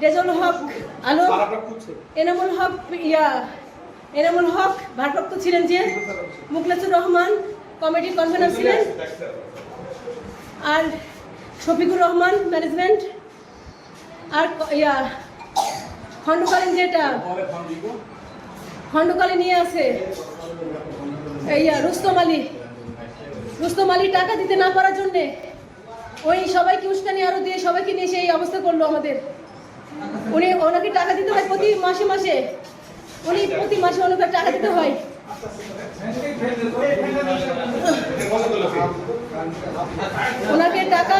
রেজাউল হক আলম, এনামুল হক ভারপ্রাপ্ত ছিলেন, যে মুখলেসুর রহমান কমিটির কনভেনার ছিলেন, আর শফিকুর রহমান ম্যানেজমেন্ট, আর খণ্ডকালীন যেটা খণ্ডকালীন নিয়ে আছে রুস্তম আলী টাকা দিতে না পারার জন্যে ওই সবাইকে উস্কানি আরো দিয়ে সবাইকে নিয়ে সেই অবস্থা করলো আমাদের। ওনাকে টাকা দিতে হয় প্রতি মাসে, প্রতি মাসে ওনাকে টাকা দিতে হয়। ওনাকে টাকা